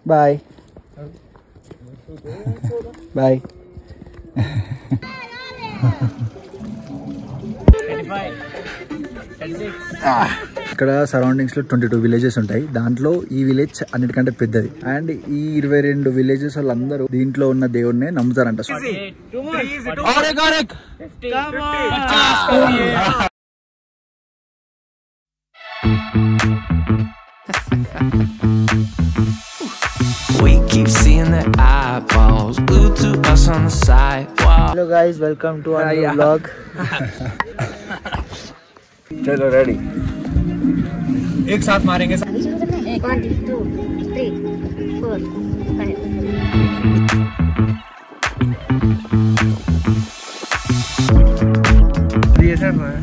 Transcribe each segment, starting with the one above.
Bye bye. ఇక్కడ surroundings లో 22 villages ఉంటాయి. దాంట్లో ఈ విలేజ్ అన్నిటికంటే పెద్దది. అండ్ ఈ 22 విలేజెస్ వాళ్ళందరూ దీంట్లో ఉన్న దేవుడిని నమ్ముతారంట. We keep seeing the eyeballs glued to us on the sidewalk. Hello guys, welcome to our new vlog. चलो रेडी, एक साथ मारेंगे. 1 2 3 4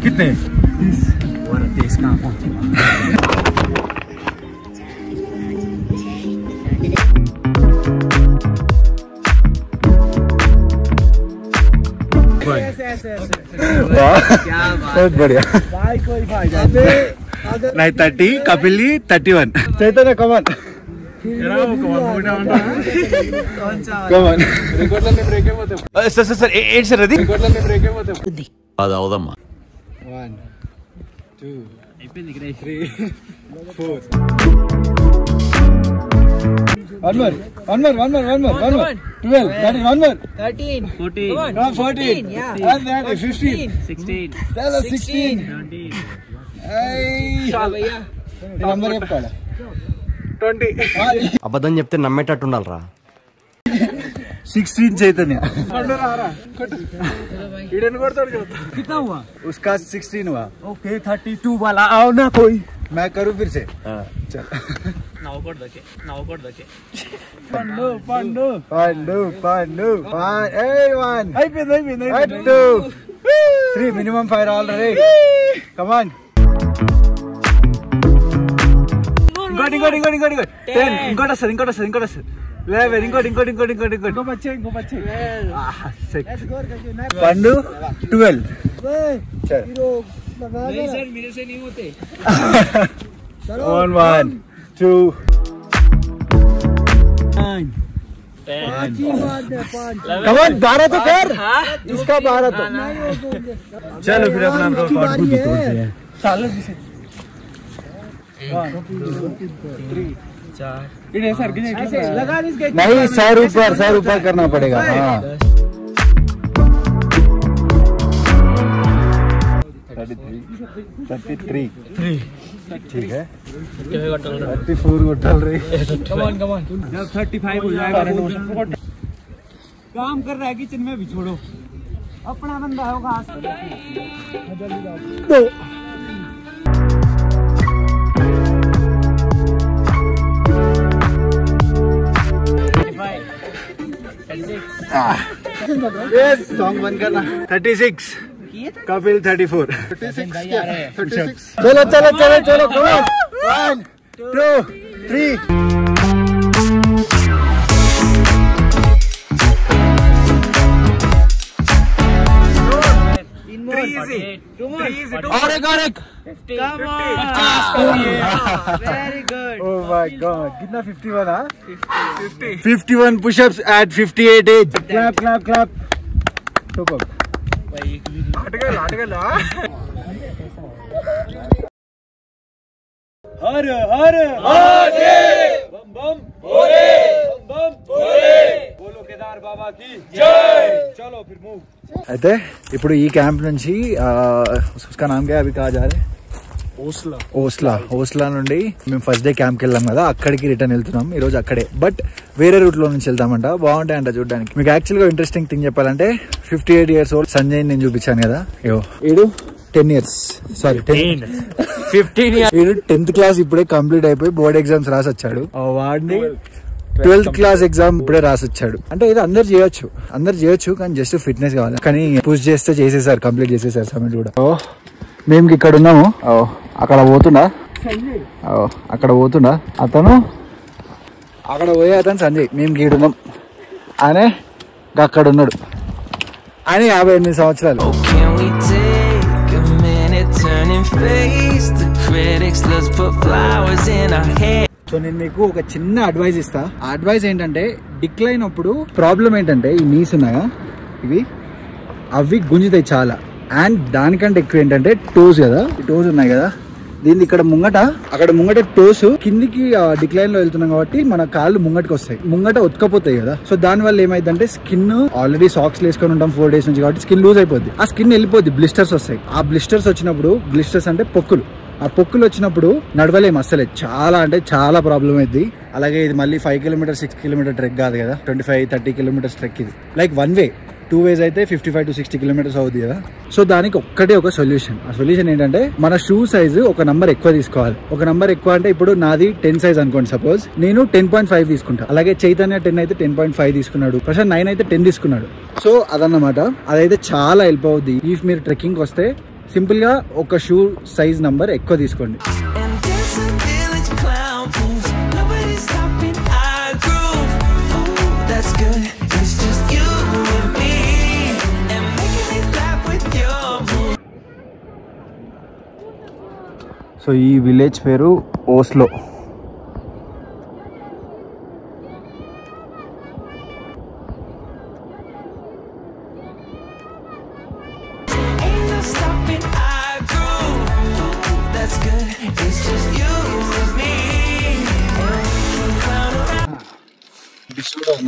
कितने 30 का बहुत बढ़िया. नहीं 30, कपिली 31. चैतन्य कमन सर 8 सर అది అవుదమ్మా. 1 2 3 4 One more. 12. That is one more. 13. 14. 14. Yeah. And that is 15. 16. That is 16. 17. Hey. Shalaya. Number చెప్పాలా? 20. అబద్ధం చెప్తే నమ్మేటట్టు ఉండాలిరా. 16 चैतन्य. इडन కొడతాడు చూడు. कितना हुआ? उसका 16 हुआ. ओके 32 वाला आओ ना कोई. मैं करूं फिर से. हां चल. नाव कोड दके. पंडू. 1 అయిపోయింది. 2 3 minimum fire already. Come on. ఇంకోటి 10 ఇంకోటి వస్తుంది. 11 ఇంకోటి ఇంకో బచ్చే పండు 12. मेरे से नहीं होते. 1 2 9 10 कमान 12 तो कर. इसका 12 तो चलो फिर अपना रिकॉर्ड खुद तोड़ते हैं. चलो 1 2 3 4 नहीं 100 ऊपर करना पड़ेगा. हाँ 33 ठीक है. 34 उठल रही. कमान जब 35 हो जाएगा काम कर रहा है किचन में भी छोड़ो. अपना बंदा होगा. Yes, song बंद करना. 36 कपिल 34. 36 चलो कम ऑन. 1 2 3 और एक 50. Very good. Oh my God. कितना 51 हाँ? 51 push-ups at 58 age. Clap. Top up. लाट गया. हर बम भोले बोलो केदार बाबा की जय. चलो फिर मूव. అయితే ఇప్పుడు ఈ క్యాంప్ నుంచి उसका नाम क्या अभी कहा जा रहा है? ఓస్లా నుండి మేము ఫస్ట్ డే క్యాంప్కి వెళ్ళాం కదా, అక్కడికి రిటర్న్ వెళ్తున్నాం ఈ రోజు. అక్కడే బట్ వేరే రూట్ లో నుంచి వెళ్తామంట. బాగుంటాయంట చూడడానికి. మీకు యాక్చువల్ గా ఇంట్రెస్టింగ్ థింగ్ చెప్పాలంటే 58 years old సంజయ్ నేను చూపించాను కదా, ఈడు 10 years సారీ 15 years. ఈడు 10th క్లాస్ ఇప్పుడే కంప్లీట్ అయిపోయి బోర్డ్ ఎగ్జామ్స్ రాసి వచ్చాడు. వాడిని 12th క్లాస్ ఎగ్జామ్ ఇప్పుడే రాసి వచ్చాడు. అంటే ఇది అందరు చేయొచ్చు కానీ జస్ట్ ఫిట్నెస్ కావాలి. కానీ పుష్ చేస్తే చేసేసారు, కంప్లీట్ చేసేసారు సబ్మిట్ కూడా. మేము ఇక్కడ ఉన్నాము. అక్కడ పోతుండా అతను, అక్కడ పోయే అతను సంజయ్. మేము గీడున్నాం, ఆయన అక్కడ ఉన్నాడు. ఆయన 58 సంవత్సరాలు. సో నేను మీకు ఒక చిన్న అడ్వైజ్ ఇస్తా. ఆ అడ్వైజ్ ఏంటంటే డిక్లైన్ అప్పుడు ప్రాబ్లం ఏంటంటే ఈ నీస్ ఉన్నాయా ఇవి అవి గుంజుతాయి చాలా. అండ్ దానికంటే ఎక్కువ ఏంటంటే టోస్ కదా, ఈ టోస్ ఉన్నాయి కదా దీన్ని ఇక్కడ ముంగట టోస్ కిందికి డిక్లైన్ లో వెళ్తున్నాం కాబట్టి మన కాళ్ళు ముంగటికి వస్తాయి, ముంగట ఉతకపోతాయి కదా. సో దాని వల్ల ఏమైందంటే స్కిన్ ఆల్రెడీ సాక్స్ వేసుకొని ఉంటాం 4 days నుంచి కాబట్టి స్కిన్ లూజ్ అయిపోద్ది, ఆ స్కిన్ వెళ్ళిపోద్ది, బ్లిస్టర్స్ వస్తాయి. ఆ బ్లిస్టర్స్ వచ్చినప్పుడు, బ్లిస్టర్స్ అంటే పొక్కులు, ఆ పొక్కులు వచ్చినప్పుడు నడవలేము అస్సలే, చాలా అంటే చాలా ప్రాబ్లం అయింది. అలాగే ఇది మళ్ళీ 5 kilometers 6 kilometers ట్రెక్ కాదు కదా, 25-30 kilometers ట్రెక్ ఇది. లైక్ 1 way 2 ways అయితే 55 to 60 kilometers అవుతుంది కదా. సో దానికి ఒక్కటే ఒక సొల్యూషన్. ఆ సొల్యూషన్ ఏంటంటే మన షూ సైజు ఒక నంబర్ ఎక్కువ తీసుకోవాలి. ఒక నంబర్ ఎక్కువ అంటే ఇప్పుడు నాది 10 size అనుకోండి, సపోజ్ నేను 10.5 తీసుకుంటా. అలాగే చైతన్య 10 అయితే 10.5 తీసుకున్నాడు, ప్రశాంత్ 9 అయితే 10 తీసుకున్నాడు. సో అదన్నమాట, అదైతే చాలా హెల్ప్ అవుద్ది. ఇఫ్ మీరు ట్రెక్కింగ్ వస్తే సింపుల్ గా ఒక షూ సైజ్ నంబర్ ఎక్కువ తీసుకోండి. సో ఈ విలేజ్ పేరు ఓస్లో.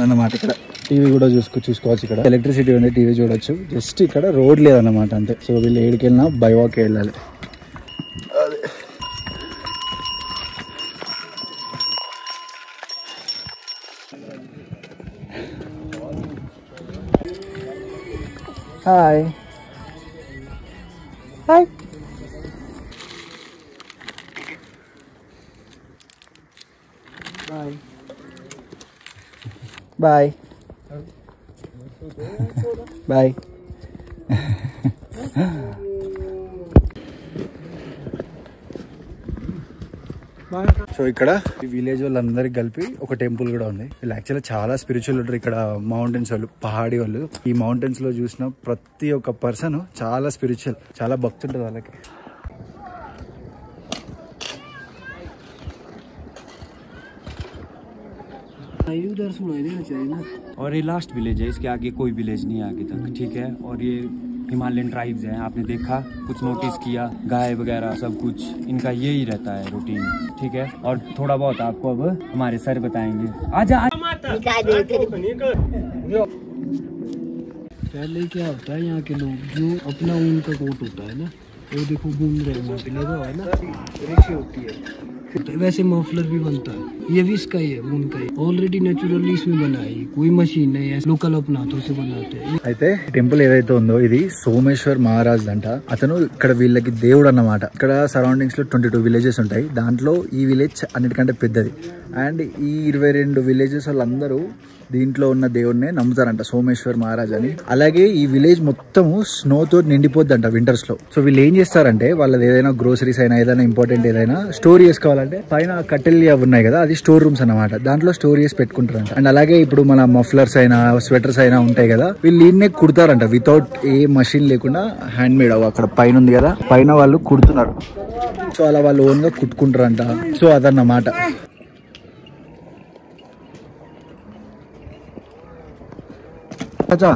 అన్నమాట ఇక్కడ టీవీ కూడా చూసుకోవచ్చు. ఇక్కడ ఎలక్ట్రిసిటీ ఉంది, టీవీ చూడొచ్చు. జస్ట్ ఇక్కడ రోడ్ లేదన్నమాట అంతే. సో వీళ్ళు ఏడికి వెళ్ళినా బై వాక్ వెళ్ళాలి. Hi hi bye bye bye. So ఇక్కడ ఈ విలేజ్ వాళ్ళందరికి కలిపి ఒక టెంపుల్ కూడా ఉంది. వీళ్ళు యాక్చువల్గా చాలా స్పిరిచువల్ ఉంటారు ఇక్కడ, మౌంటైన్స్ వాళ్ళు, పహాడీ వాళ్ళు. ఈ మౌంటైన్స్ లో చూసిన ప్రతి ఒక్క పర్సన్ చాలా స్పిరిచువల్, చాలా భక్తి ఉంటుంది వాళ్ళకి. उधर सुनाई देना चाहिए ना। और ये लास्ट विलेज है, इसके आगे कोई विलेज नहीं है आगे तक, ठीक है। और ये हिमालयन ट्राइब्स हैं, आपने देखा, कुछ नोटिस किया, गाय वगैरह सब कुछ इनका यही रहता है रूटीन, ठीक है। और थोड़ा बहुत आपको अब हमारे सर बताएंगे। आजा पहले क्या होता है, यहाँ के लोग जो अपना उनका कोट होता है ना, वो देखो घूम रहे हैं, वहाँ पे लगा हुआ है ना, रेशे होती है, वैसे मफलर भी बनता है, ये भी इसका ही है, उनका ही ऑलरेडी नेचुरली इसमें बना है, कोई मशीन नहीं है, लोकल अपना हाथों से बनाते हैं. అయితే టెంపుల్ ఏదైతే ఉందో ఇది సోమేశ్వర్ మహారాజ్ అంట. అతను ఇక్కడ వీళ్ళకి దేవుడు అన్నమాట. ఇక్కడ సరౌండింగ్స్ లో 22 విలేజెస్ ఉంటాయి, దాంట్లో ఈ విలేజ్ అన్నిటికంటే పెద్దది. అండ్ ఈ 22 విలేజెస్ వాళ్ళందరూ దీంట్లో ఉన్న దేవుడినే నమ్ముతారంట, సోమేశ్వర్ మహారాజ్ అని. అలాగే ఈ విలేజ్ మొత్తము స్నోతో నిండిపోద్దంట వింటర్స్ లో. సో వీళ్ళు ఏం చేస్తారంటే వాళ్ళది ఏదైనా గ్రోసరీస్ అయినా ఏదైనా ఇంపార్టెంట్ ఏదైనా స్టోర్ చేసుకోవాలంటే పైన కట్టెలు అవి ఉన్నాయి కదా, అది స్టోర్ రూమ్స్ అన్నమాట, దాంట్లో స్టోర్ చేసి పెట్టుకుంటారంట. అండ్ అలాగే ఇప్పుడు మన మఫ్లర్స్ అయినా స్వెటర్స్ అయినా ఉంటాయి కదా, వీళ్ళు ఈయన్నే కుడతారంట వితౌట్ ఏ మషిన్ లేకుండా, హ్యాండ్ మేడ్. అక్కడ పైన ఉంది కదా, పైన వాళ్ళు కుడుతున్నారు. సో అలా వాళ్ళు ఓన్ గా కుట్టుకుంటారంట. సో అదన్నమాట. अच्छा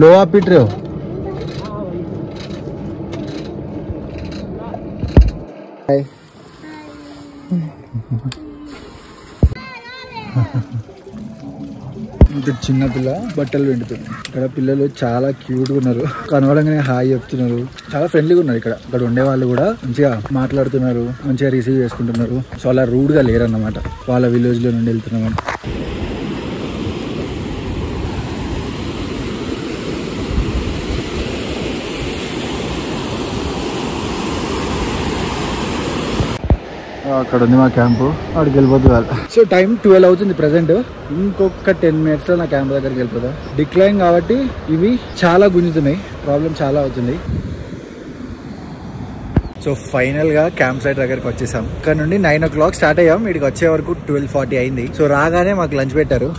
लोहा पीट रहे हो? చిన్న పిల్ల బట్టలు వెండుతుంది. ఇక్కడ పిల్లలు చాలా క్యూట్ గా ఉన్నారు, కనవడంగానే హాయ్ చెప్తున్నారు, చాలా ఫ్రెండ్లీగా ఉన్నారు. ఇక్కడ ఉండే వాళ్ళు కూడా మంచిగా మాట్లాడుతున్నారు, మంచిగా రిసీవ్ చేసుకుంటున్నారు. సో అలా రూడ్ గా లేరన్నమాట వాళ్ళ విలేజ్ లో నుండి వెళ్తున్నామని. అక్కడ ఉంది మా క్యాంపు, అక్కడికి వెళ్ళిపోతుంది. సో టైం 12 అవుతుంది ప్రెసెంట్. ఇంకొక 10 minutes లో నా క్యాంప్ దగ్గరికి వెళ్ళిపోతా. డిక్లైన్ కాబట్టి ఇవి చాలా గుంజుతున్నాయి, ప్రాబ్లం చాలా అవుతుంది. సో ఫైనల్ గా క్యాంప్ సైట్ దగ్గరికి వచ్చేసాం. ఇక్కడ నుండి 9 o'clock స్టార్ట్ అయ్యాం, ఇక్కడికి వచ్చే వరకు 12:40 అయింది. సో రాగానే మాకు లంచ్ పెట్టారు.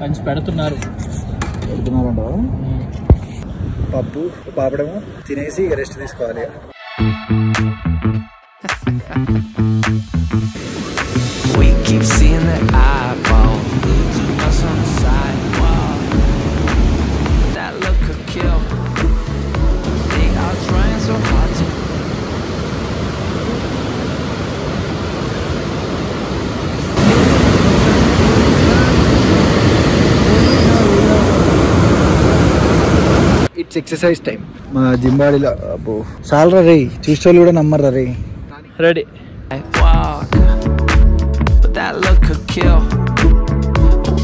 లంచ్ పెడుతున్నారంట, పప్పు పాపడము తినేసి రెస్ట్ తీసుకోవాలి. We keep seeing that eyeball, to us on the sidewalk. That look could kill. They are trying so hard to. It's exercise time మా జిమ్ బాడీలో అబ్బో చాలా రే చూసేవాళ్ళు కూడా నమ్మరు రే. Ready Walk, but that look could kill.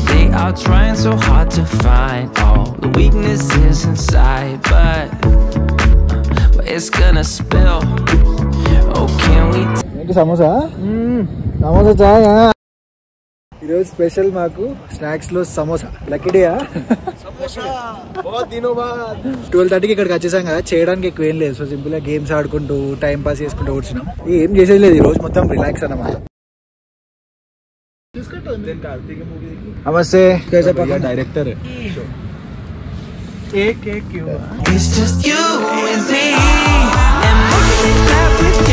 They are trying so hard to find all the weaknesses inside, but it's gonna spill. Oh, can we? ఏంటి సమోసా? సమోసా చాయ్. ఈరోజు స్పెషల్ మాకు స్నాక్స్ లో సమోసా. లక్కీ డేయా? 12:30కి ఇక్కడికి వచ్చేసాం కదా, చేయడానికి ఎక్కువ ఏం లేదు. సో సింపుల్ గా గేమ్స్ ఆడుకుంటూ టైం పాస్ చేసుకుంటూ కూర్చున్నాం. ఏం చేసేది లేదు ఈ రోజు, మొత్తం రిలాక్స్ అన్నమాట. నమస్తే डायरेक्टर है. It's just you and me, and making it clap with you.